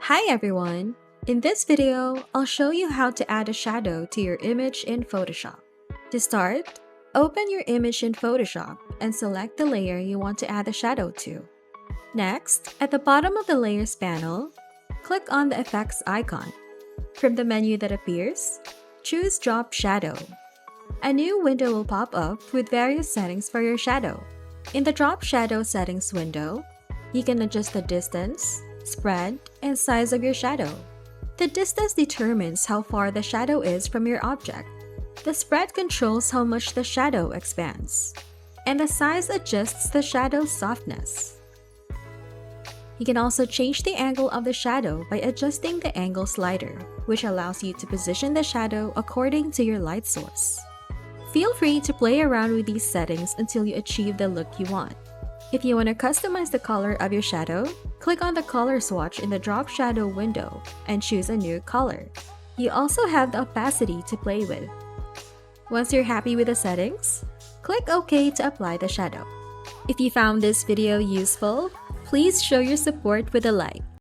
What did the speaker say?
Hi everyone! In this video, I'll show you how to add a shadow to your image in Photoshop. To start, open your image in Photoshop and select the layer you want to add a shadow to. Next, at the bottom of the Layers panel, click on the Effects icon. From the menu that appears, choose Drop Shadow. A new window will pop up with various settings for your shadow. In the Drop Shadow settings window, you can adjust the distance, spread, and size of your shadow. The distance determines how far the shadow is from your object. The spread controls how much the shadow expands. And the size adjusts the shadow's softness. You can also change the angle of the shadow by adjusting the angle slider, which allows you to position the shadow according to your light source. Feel free to play around with these settings until you achieve the look you want. If you want to customize the color of your shadow, click on the color swatch in the Drop Shadow window and choose a new color. You also have the opacity to play with. Once you're happy with the settings, click OK to apply the shadow. If you found this video useful, please show your support with a like.